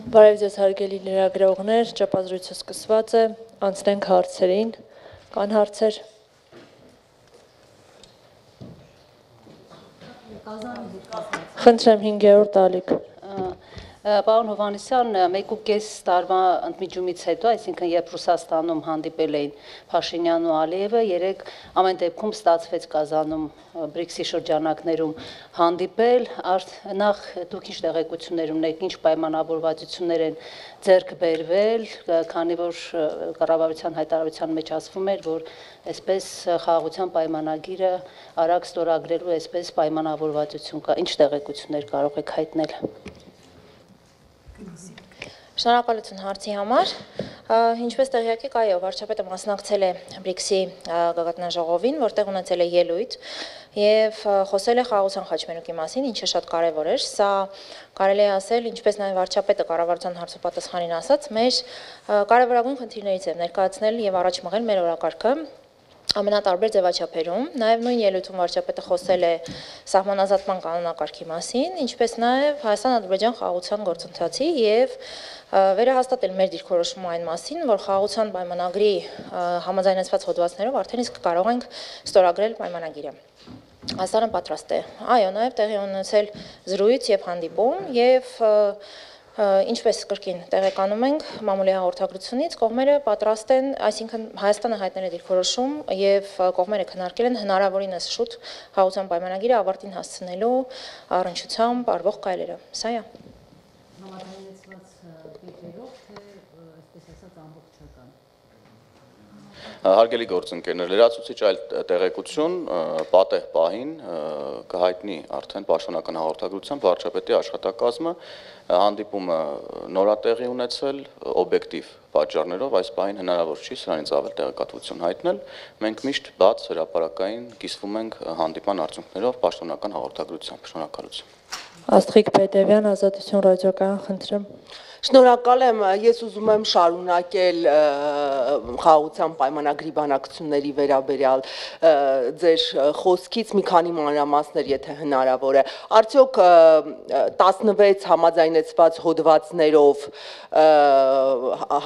Բարև ձեզ հարգելի լրագրողներ, ճապազրույցը սկսված է, անցնենք հարցերին, կան հարցեր։ Խնդրեմ 5-րդ ալիք։ Պարոն Հովհաննիսյան, 1.5 տարվա ընդմիջումից հետո, այսինքն երբ Ռուսաստանում հանդիպել էին Փաշինյանն ու Ալիևը, երեք ամեն դեպքում ստացվեց Կազանում BRICS-ի շրջանակներում հանդիպել, նախ դուք ինչ տեղեկություններ ունեք, ինչ պայմանավորվածություններ են ձեռք բերվել, քանի որ կառավարության հայտարարության մեջ ասվում էր, որ այսպես խաղաղության պայմանագիրը արագ ստորագրելու այսպես պայմանավորվածություն կա, ինչ տեղեկություններ կարող եք հայտնել։ Շնորհակալություն հարցի համար։ Ինչպես տեղյակ եք, այո, վարչապետը մասնակցել է BRICS-ի գագաթնաժողովին, որտեղ ունեցել է ելույթ եւ խոսել է խաղաղության խաչմերուկի մասին, ինչը շատ կարեւոր էր։ Սա կարելի է ասել, ինչպես նաեւ վարչապետը կառավարության հարցопատասխանին ասաց, մեր կարևորագույն խնդիրներից է ներկայացնել եւ առաջ մղել մեր օրակարգը ամենատարբեր ձևաչափերում, նաև նույն ելույթում վարչապետը խոսել է սահմանազատման կանոնակարգի մասին, ինչպես նաև Հայաստան-Ադրբեջան խաղաղության գործընթացի եւ վերահաստատել մեր դիրքորոշումը այն մասին, որ խաղաղության պայմանագրի համաձայնեցված հոդվածներով արդեն իսկ կարող ենք ստորագրել պայմանագիրը։ Հայաստանը պատրաստ է։ Այո, նաև տեղի ունեցել զրույց եւ հանդիպում եւ Ինչպես կրկին տեղեկանում ենք մամուլի հաղորդագրությունից, կողմերը պատրաստ են, այսինքն Հայաստանը հայտնել է դիրքորոշում եւ կողմերը քննարկել են հնարավորինս շուտ խաղաղության պայմանագիրը ավարտին հասցնելու առնչությամբ արվող քայլերը։ Սա է։ Հարգելի գործընկերներ, լրացուցիչ այլ տեղեկություն պատեհ պահին կհայտնի արդեն պաշտոնական հաղորդագրությամբ վարչապետի աշխատակազմը հանդիպումը նորատեղի ունեցել օբյեկտիվ պատճառներով այս պահին հնարավոր չի սրանից ավել տեղեկատվություն հայտնել։ Մենք միշտ բաց հրապարակային կիսվում ենք հանդիպման արդյունքներով պաշտոնական հաղորդագրությամբ։ Շնորհակալություն։ Աստղիկ Պետևյան, Ազատություն ռադիոկայան, խնդրեմ։ Շնորհակալ եմ, ես ուզում եմ շարունակել խաղաղության պայմանագրի բանակցությունների վերաբերյալ ձեր խոսքից մի քանի մանրամասներ, եթե հնարավոր է։ Արդյոք 16 համաձայնեցված հոդվածներով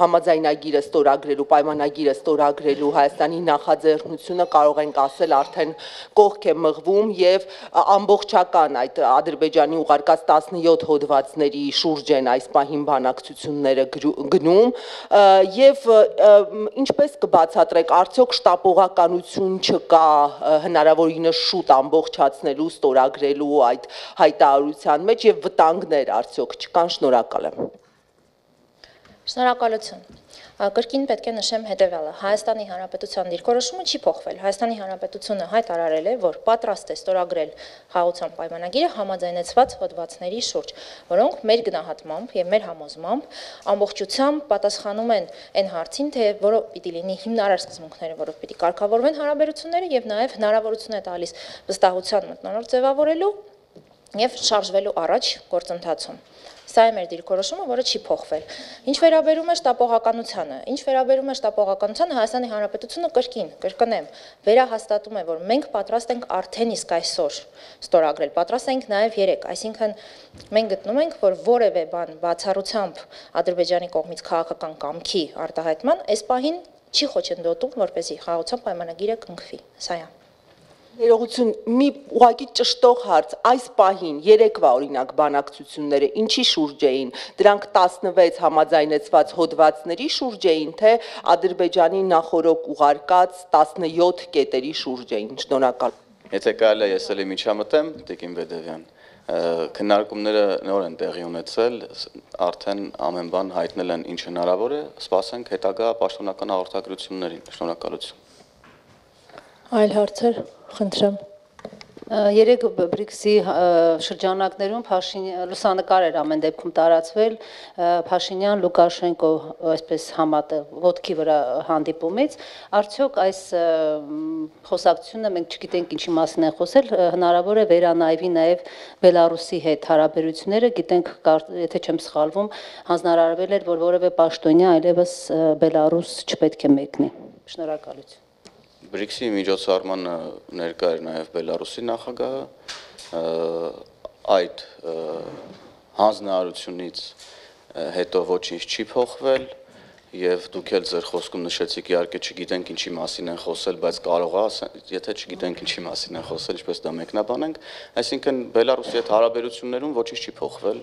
համաձայնագիրը ստորագրելու, պայմանագիրը ստորագրելու Հայաստանի նախաձեռնությունը կարող ենք ասել արդեն կողք է մղվում եւ ամբողջական այդ Ադրբեջանի ուղարկած 17 հոդվածների շուրջ են այս պահին բանակցությունները գնում եւ ինչպես կբացատրեք, արդյոք շտապողականություն չկա հնարավորինս շուտ ամբողջացնելու, ստորագրելու այդ հայտարարության մեջ եւ վտանգներ արդյոք չկան։ Շնորհակալ եմ։ Շնորհակալություն։ Կրկին պետք է նշեմ հետևյալը. Հայաստանի Հանրապետության դիրքորոշումը չի փոխվել։ Հայաստանի Հանրապետությունը հայտարարել է, որ պատրաստ է ստորագրել խաղաղության պայմանագիրը համաձայնեցված հոդվածների շուրջ, որոնք մեր գնահատմամբ եւ մեր համոզմամբ ամբողջությամբ պատասխանում են այն հարցին, թե որը պիտի լինի հիմնարար սկզբունքները, որով պիտի կարգավորվեն հարաբերությունները եւ նաեւ հնարավորություն է տալիս վստահության մթնոլորտ ձևավորելու եւ շարժվելու առաջ գործընթացում։ Սա է մեր դիրքորոշումը, որը չի փոխվել։ Ինչ վերաբերում է շտապողականությանը, Հայաստանի Հանրապետությունը կրկնեմ, վերահաստատում է, որ մենք պատրաստ ենք արդեն իսկ այսօր ստորագրել, պատրաստ ենք նաև երեք, այսինքն մենք գտնում ենք, որ որևէ բան բացառությամբ Ադրբեջանի կողմից քաղաքական կամքի արտահայտման այս պահին չի խոչընդոտում, որպեսզի խաղաղության պայմանագիրը կնքվի։ Սա է։ Ներողություն, մի ուղղակի ճշտող հարց, այս պահին երեկվա օրինակ բանակցությունները ինչի շուրջ էին, դրանք 16 համաձայնեցված հոդվածների շուրջ էին, թե Ադրբեջանի նախորոք ուղարկած 17 կետերի շուրջ էին։ Շնորհակալ։ Եթե կարելի է ես էլի միջամտեմ, Տիկին Բեդևյան, քննարկումները նոր են տեղի ունեցել, արդեն ամեն բան հայտնել են ինչ հնարավոր է, սպասենք հետագա պաշտոնական հաղորդագրություններին։ Շնորհակալություն։ Այլ հարցեր, խնդրեմ։ Երեք BRICS-ի շրջանակներում լուսանկար էր ամեն դեպքում տարածվել Փաշինյան Լուկաշենկո այսպես համատեղ ոտքի վրա հանդիպումից, արդյոք այս խոսակցությունը մենք չգիտենք ինչի մասին են խոսել, հնարավոր է վերանայվի նաև Բելարուսի հետ հարաբերությունները, գիտենք, եթե չեմ սխալվում, հանձնարարվել էր, որ որևէ պաշտոնյա այլևս Բելարուս չպետք է մեկնի։ Շնորհակալություն։ BRICS-ի միջոցառմանը ներկա էր նաև Բելարուսի նախագահը, այդ հանձնարարությունից հետո ոչինչ չի փոխվել եւ դուք էլ ձեր խոսքում նշեցիք իհարկե չգիտենք ինչի մասին են խոսել, բայց կարող է, եթե չգիտենք ինչի մասին են խոսել, ինչպես դա մեկնաբանենք, այսինքն Բելարուսի հետ հարաբերություններում ոչինչ չի փոխվել,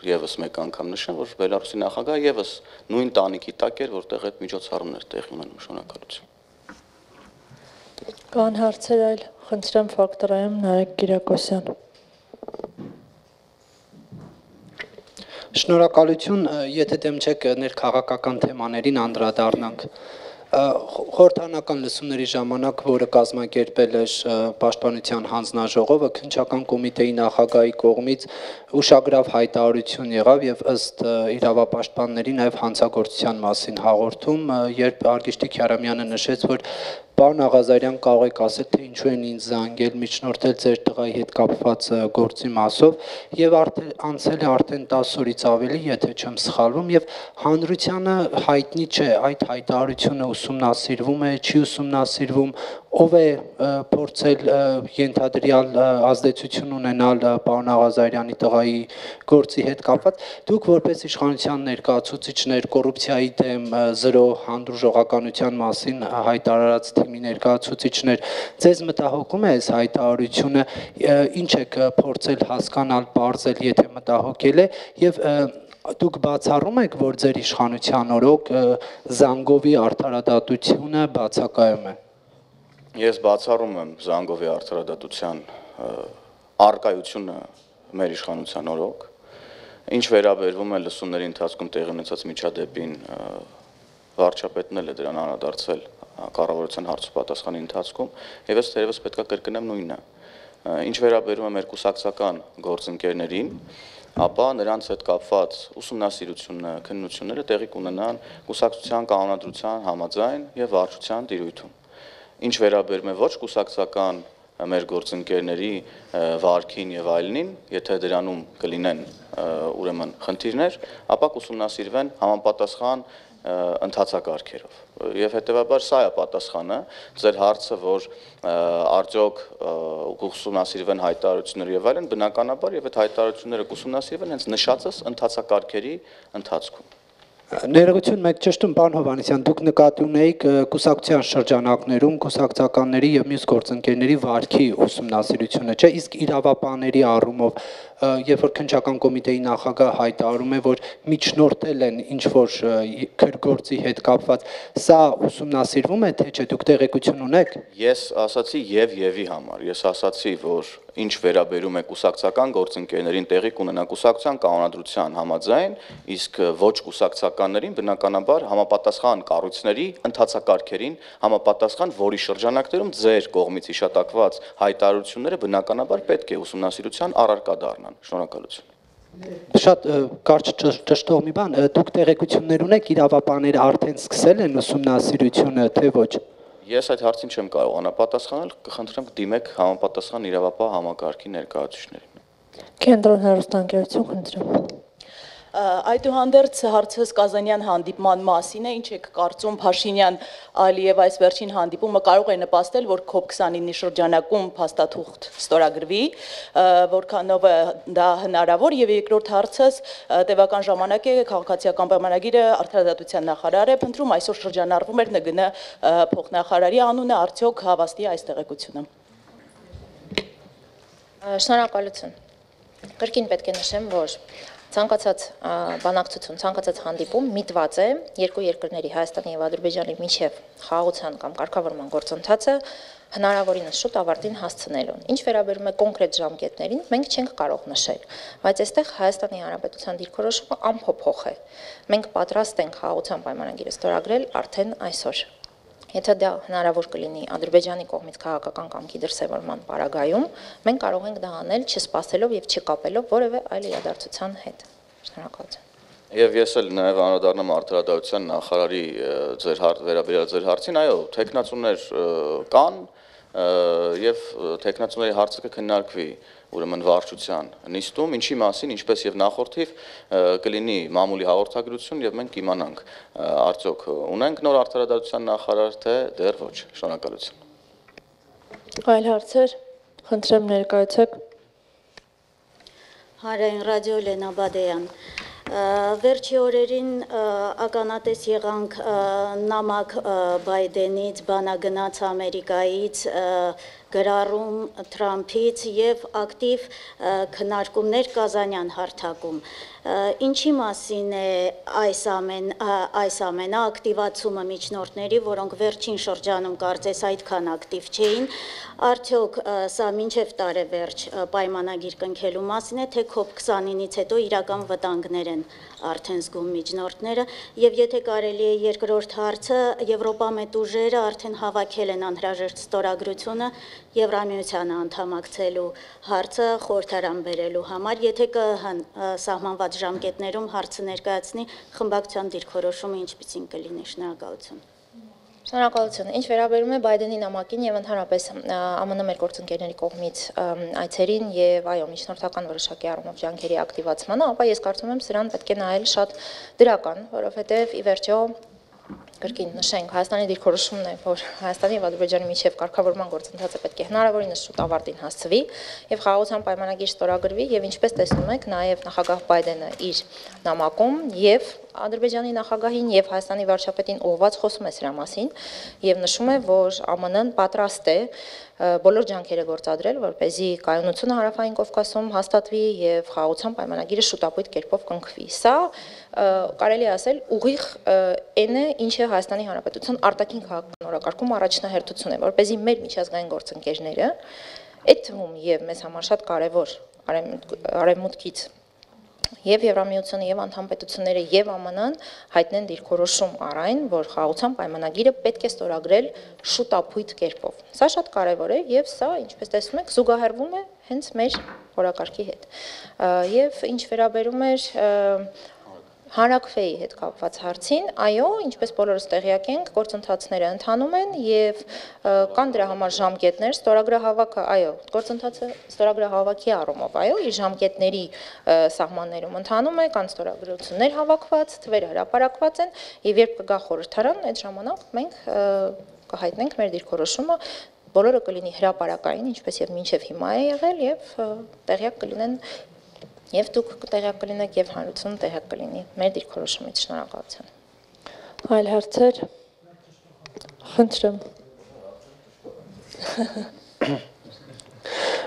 եւս մեկ անգամ նշեմ, որ Բելարուսի նախագահը եւս նույն տանիքի տակ էր, որտեղ այդ միջոցառումներ տեղի ունենում, շնորհակալություն։ Կան հարցեր այլ, խնդրեմ ֆակտորայում Նարեկ Կիրակոսյան։ Շնորհակալություն, եթե դեմ չեք ներքաղաքական թեմաներին անդրադառնանք։ Խորհրդարանական լսումների ժամանակ, որը կազմակերպել էր Պաշտպանության հանձնաժողովը, քննչական կոմիտեի նախագահի կողմից ուշագրավ հայտարարություն եղավ եւ ըստ իրավապաշտպանների նաեւ հանցագործության մասին հաղորդում, երբ Արգիշտի Քյարամյանը նշեց, որ Պարոն Աղազարյան, կարող եք ասել, թե ինչու են ինձ զանգել, միջնորդել ձեր տղայի հետ կապված գործի մասով եւ անցել է արդեն 10 օրից ավելի, եթե չեմ սխալվում, եւ հանրությանը հայտնի չէ այդ հայտարարությունը ուսումնասիրվում է, չի ուսումնասիրվում, ով է փորձել ենթադրյալ ազդեցություն ունենալ պարոն Աղազարյանի տղայի գործի հետ կապված։ Դուք որպես իշխանության ներկայացուցիչներ կոռուպցիայի դեմ զրո հանդուրժողականության մասին հայտարարած թիմի ներկայացուցիչներ, ձեզ մտահոգում է այս հայտարարությունը, ինչ եք փորձել հասկանալ, բարձել, եթե մտահոգել է, եւ դուք բացառում եք, որ ձեր իշխանության օրոք Զանգովի արդարադատությունը բացակայում է։ Ես բացառում եմ Զանգովի արդարադատության արկայությունը մեր իշխանության օրոք, ինչ վերաբերվում է լսումների ընթացքում տեղի ունեցած միջադեպին, վարչապետն էլ է դրան անդրադարձել կառավարության հարց ու պատասխանի ընթացքում, եւ ես թերևս պետք է կրկնեմ նույնը։ Ինչ վերաբերում է մեր կուսակցական գործընկերներին, ապա նրանց հետ կապված ուսումնասիրությունը, քննությունները տեղի կունենան կուսակցության կանոնադրության համաձայն եւ վարչության տիրույթում։ Ինչ վերաբերում է ոչ կուսակցական մեր գործընկերների վարքին եւ այլնին, եթե դրանում կլինեն ուրեմն խնդիրներ, ապա կուսումնասիրվեն համապատասխան ընթացակարգերով։ Եվ հետեւաբար սա է պատասխանը ձեր հարցը, որ արդյոք կուսումնասիրվեն հայտարարությունները եւ այլն, բնականաբար եւ այդ հայտարարությունները կուսումնասիրվեն հենց նշածս ընթացակարգերի ընթացքում։ Ներողություն, մեկ ճշտում, պարոն Հովհաննիսյան, դուք նկատի ունեիք կուսակցության շրջանակներում կուսակցականների եւ մյուս գործընկերների վարքի ուսումնասիրությունը, չէ՞, իսկ իրավապահների առումով, երբ որ քննչական կոմիտեի նախագահը հայտարարում է, որ միջնորդել են ինչ որ քրգործի հետ կապված, սա ուսումնասիրվում է, թե չէ, դուք տեղեկություն ունեք։ Ես ասացի եւի համար, ես ասացի, որ ինչ վերաբերում է կուսակցական գործընկերներին տեղի կունենա կուսակցության կանոնադրության համաձայն, իսկ ոչ կուսակցականներին բնականաբար համապատասխան կառույցների ընթացակարգերին համապատասխան, որի շրջանակներում ձեր կողմից հիշատակված հայտարարությունները բնականաբար պետք է ուսումնասիրության առարկա դառնան։ Շնորհակալություն։ Շատ կարճ ճշտող մի բան, դուք տեղեկություններ ունեք, իրավապահները արդեն սկսել են ուսումնասիրությունը, թե ոչ։ Ես այդ հարցին չեմ կարողանա պատասխանել, կխնդրեմ դիմեք համապատասխան իրավապահ համակարգի ներկայացուցիչներին։ Կենտրոն հեռուստաընկերություն, խնդրեմ։ Այդուհանդերձ հարցս Կազանյան հանդիպման մասին է, ինչ եք կարծում Փաշինյան-Ալիև այս վերջին հանդիպումը կարող է նպաստել, որ COP29-ի շրջանակում փաստաթուղթ ստորագրվի, որքանով դա հնարավոր, եւ երկրորդ հարցս տևական ժամանակ է քաղաքացիական պայմանագիրը արդարադատության նախարար է փնտրում, այսօր շրջանառվում էր ՆԳՆ փոխնախարարի անունը, արդյոք հավաստի է այս տեղեկությունը։ Շնորհակալություն։ Կրկին պետք է նշեմ, որ ցանկացած բանակցություն, ցանկացած հանդիպում միտված է երկու երկրների Հայաստանի եւ Ադրբեջանի միջև խաղաղության կամ կարգավորման գործընթացը հնարավորինս շուտ ավարտին հասցնելուն։ Ինչ վերաբերում է կոնկրետ ժամկետներին, մենք չենք կարող նշել, բայց այստեղ Հայաստանի Հանրապետության դիրքորոշումը անփոփոխ է։ Մենք պատրաստ ենք խաղաղության պայմանագիրը ստորագրել արդեն այսօր։ Եթե դա հնարավոր կլինի Ադրբեջանի կողմից քաղաքական կամքի դրսևորման պարագայում, մենք կարող ենք դա անել չսպասելով եւ չկապելով որևէ այլ իրադարձության հետ։ Շնորհակալություն։ Եվ ես էլ նաև անդրադառնամ արդարադատության նախարարի վերաբերյալ ձեր հարցին, այո, տեխնացուներ կան եւ տեխնացուների հարցը կքննարկվի ուրեմն վարչության նիստում, ինչի մասին, ինչպես եւ նախորդիվ կլինի մամուլի հաղորդագրություն եւ մենք կիմանանք արդյոք ունենք նոր արդարադատության նախարար, թե դեռ ոչ։ Շնորհակալություն։ Այլ հարցեր, խնդրեմ ներկայացեք։ Հանրային ռադիո Լենա Բադեյան։ Վերջի օրերին ականատես եղանք նամակ Բայդենից, բանագնաց Ամերիկայից, գրառում Թրամփից եւ ակտիվ քննարկումներ Կազանյան հարթակում։ Ինչի մասին է այս ամենը ակտիվացումը միջնորդների, որոնք վերջին շրջանում կարծես այդքան ակտիվ չէին, արդյոք սա մինչև տարեվերջ պայմանագիր կնքելու մասին է, թե COP29-ից հետո իրական վտանգներ են արդեն զգում միջնորդները, եւ եթե կարելի է երկրորդ հարցը, Եվրոպամետ ուժերը արդեն հավաքել են անհրաժեշտ ստորագրությունը Եվրամիությանը անդամակցելու հարցը խորհրդարան բերելու համար, եթե կհան սահմանված ժամկետներում հարցը ներկայացնի խմբակցության դիրքորոշումը ինչպիսին կլինի, շնորհակալություն։ Շնորհակալություն։ Ինչ վերաբերում է Բայդենի նամակին եւ ընդհանրապես ԱՄՆ մեր գործընկերների կողմից այցերին եւ այո միջնորդական որոշակի առումով ջանքերի ակտիվացմանը, ապա ես կարծում եմ սրան պետք է նայել շատ դրական, որովհետեւ ի վերջո կրկին նշենք Հայաստանի դիրքորոշումն է, որ Հայաստանի եւ Ադրբեջանի միջև կարգավորման գործընթացը պետք է հնարավորինս շուտ ավարտին հասցվի եւ խաղաղության պայմանագիր ստորագրվի եւ ինչպես տեսնում եք նաեւ նախագահ Բայդենը իր նամակում եւ Ադրբեջանի նախագահին եւ Հայաստանի վարչապետին ուղղված խոսում է սրա մասին եւ նշում է, որ ԱՄՆ-ն պատրաստ է բոլոր ջանքերը գործադրել, որպեսզի կայունությունը Հարավային Կովկասում հաստատվի եւ խաղաղության պայմանագիրը շուտապույտ կերպով կնքվի։ Սա կարելի է ասել ուղիղ այն է, ինչը Հայաստանի Հանրապետության արտաքին քաղաքական օրակարգում առաջնահերթություն է, որպեսզի մեր միջազգային գործընկերները, այդ թվում եւ մեզ համար շատ կարեւոր արևմուտքից եւ Եվրամիությունը եւ անդամ պետությունները եւ ԱՄՆ-ն հայտնեն դիրքորոշում առ այն, որ խաղաղության պայմանագիրը պետք է ստորագրել շուտապույտ կերպով։ Սա շատ կարեւոր է եւ սա, ինչպես տեսնում եք, զուգահեռվում է հենց մեր օրակարգի հետ։ Եվ ինչ վերաբերում էր Հանրաքվեի հետ կապված հարցին, այո, ինչպես բոլորս տեղյակ ենք, գործընթացները ընթանում են եւ կան դրա համար ժամկետներ, ստորագրահավաքը, այո, գործընթացը ստորագրահավաքի առումով, այո, իր ժամկետների սահմաններում ընթանում է, կան ստորագրություններ հավաքված, թվերը հրապարակված են եւ երբ կգա խորհրդարան, այդ ժամանակ մենք կհայտնենք մեր դիրքորոշումը, բոլորը կլինի հրապարակային, ինչպես եւ մինչեւ հիմա է եղել եւ տեղյակ կլինեն Եվ դուք տեղյակ կլինեք եւ հանրությունը տեղյակ կլինի մեր դիրքորոշումից։ Շնորհակալություն։ Այլ հարցեր։ Խնդրեմ։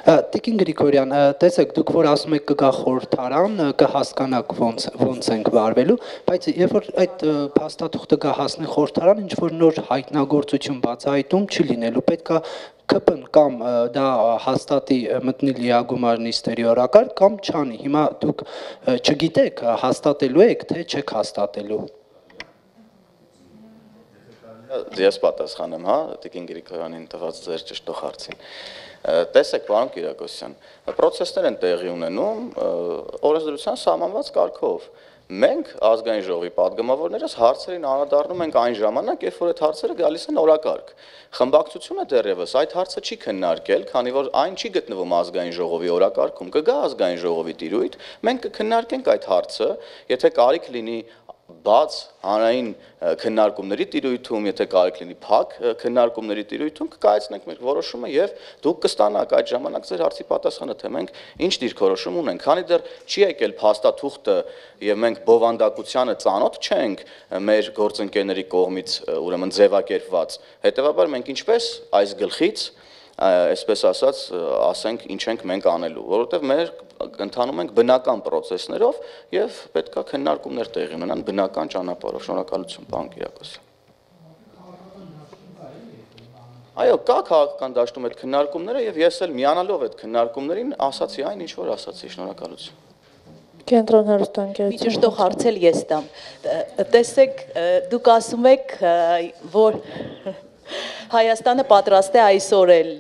Տիկին Գրիգորյան, տեսեք, դուք որ ասում եք կգա խորհրդարան, կհասկանաք ոնց ենք վարվելու, բայց երբ որ այդ փաստաթուղթը գա հասնի խորհրդարան, ինչ որ նոր հայտնագործություն բացահայտում չի լինելու, պետքա ԿՊ-ն կամ դա հաստատի մտնի լիագումար նիստերի օրակարգ կամ չանի։ Հիմա դուք չգիտեք հաստատելու եք, թե չեք հաստատելու։ Ես պատասխանեմ, հա, Տիկին Գրիգորյանին տված ձեր ճշտող հարցին։ Տեսեք, պարոն Կիրակոսյան, պրոցեսներ են տեղի ունենում օրենսդրության սահմանված կարգով։ Մենք ազգային ժողովի պատգամավորներս հարցերին անդրադառնում ենք այն ժամանակ, երբ որ այդ հարցերը գալիս են օրակարգ։ Խմբակցությունը դեռևս այդ հարցը չի քննարկել, քանի որ այն չի գտնվում ազգային ժողովի օրակարգում, կգա ազգային ժողովի տիրույթ, մենք կքննարկենք այդ հարցը, եթե կարիք լինի բաց հանրային քննարկումների տիրույթում, եթե կարիք լինի փակ քննարկումների տիրույթում, կկայացնենք մեր որոշումը եւ դուք կստանաք այդ ժամանակ ձեր հարցի պատասխանը, թե մենք ինչ դիրքորոշում ունենք, քանի դեռ չի եկել փաստաթուղթը եւ մենք բովանդակությանը ծանոթ չենք մեր գործընկերների կողմից, ուրեմն ձևակերպված, հետեւաբար մենք ինչպես այս գլխից այսպես ասած, ասենք ինչ ենք մենք անելու, որովհետև մեր ընթանում ենք բնական պրոցեսներով եւ պետքա քննարկումներ տեղի ունենան բնական ճանապարհով։ Շնորհակալություն, պարոն Կիրակոսյան։ Այո, կա քաղաքական դաշտում այդ քննարկումները եւ ես էլ միանալով այդ քննարկումներին ասացի այն, ինչ որ ասացի։ Շնորհակալություն։ Կենտրոն հեռուստաընկերություն։ Միջուշտող հարցել ես տամ։ Տեսեք, դուք ասում եք, որ Հայաստանը պատրաստ է այսօր էլ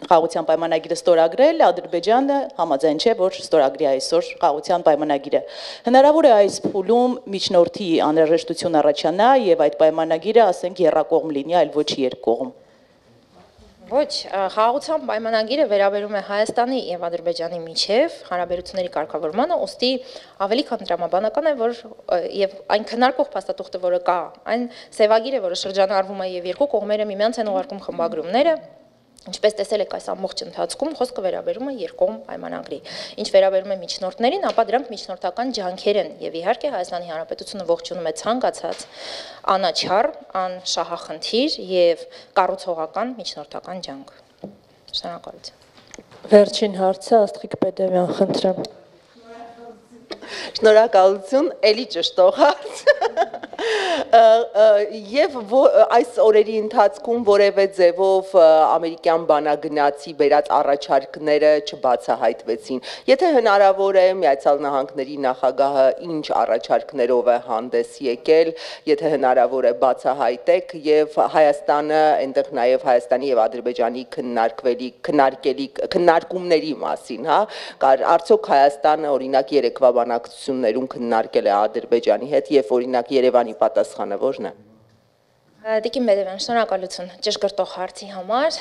խաղաղության պայմանագիրը ստորագրել, Ադրբեջանը համաձայն չէ, որ ստորագրի այսօր խաղաղության պայմանագիրը։ Հնարավոր է այս փուլում միջնորդի անհրաժեշտություն առաջանա եւ այդ պայմանագիրը, ասենք, եռակողմ լինի, այլ ոչ երկկողմ։ Ոչ, խաղաղության պայմանագիրը վերաբերում է Հայաստանի եւ Ադրբեջանի միջև հարաբերությունների կարգավորմանը, ուստի ավելի քան տրամաբանական է, որ եւ այն քննարկող փաստաթուղթը, որը կա, այն սևագիր է, որը շրջանառվում է եւ երկու կողմերը միմյանց են ուղարկում խմբագրումները Ինչպես տեսել եք այս ամբողջ ընթացքում, խոսքը վերաբերում է երկկողմ պայմանագրի։ Ինչ վերաբերում է միջնորդներին, ապա դրանք միջնորդական ջանքեր են, եւ իհարկե Հայաստանի Հանրապետությունը ողջունում է ցանկացած անաչառ, անշահախնդիր եւ կառուցողական միջնորդական ջանք։ Շնորհակալություն։ Վերջին հարցը Աստղիկ Պետևյան, խնդրեմ։ Շնորհակալություն, էլի ճշտող հարց։ Եվ այս օրերի ընթացքում որևէ ձևով ամերիկյան բանագնացի բերած առաջարկները չբացահայտվեցին։ Եթե հնարավոր է, Միացյալ Նահանգների նախագահը ինչ առաջարկներով է հանդես եկել, եթե հնարավոր է բացահայտեք, եւ Հայաստանը, այնտեղ նաեւ Հայաստանի եւ Ադրբեջանի քննարկումների մասին, հա, արդյոք Հայաստանը օրինակ երեկվա բանակցություններում քննարկել է Ադրբեջանի հետ եւ օրինակ Երևանի պատասխանը ո՞րն է։ Տիկին Պետևյան, շնորհակալություն ճշգրտող հարցի համար։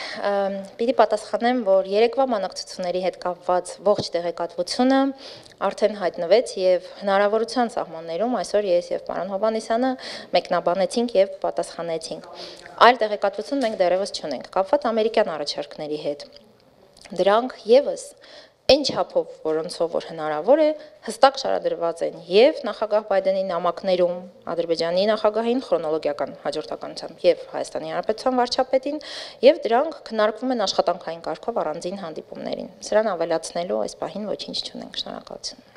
Պիտի պատասխանեմ, որ երեկվա բանակցությունների հետ կապված ողջ տեղեկատվությունը արդեն հայտնվեց եւ հնարավորության սահմաններում այսօր ես եւ պարոն Հովհաննիսյանը մեկնաբանեցինք եւ պատասխանեցինք։ Այլ տեղեկատվություն մենք դեռևս չունենք կապված ամերիկյան առաջարկների հետ։ Դրանք եւս Այն չափով, որոնցով որ հնարավոր է, հստակ շարադրված են եւ նախագահ Բայդենի նամակներում Ադրբեջանի նախագահին քրոնոլոգիական հաջորդականությամբ եւ Հայաստանի Հանրապետության վարչապետին եւ դրանք քննարկվում են աշխատանքային կարգով առանձին հանդիպումներին։ Սրան ավելացնելու այս պահին ոչինչ չունենք։ Շնորհակալություն։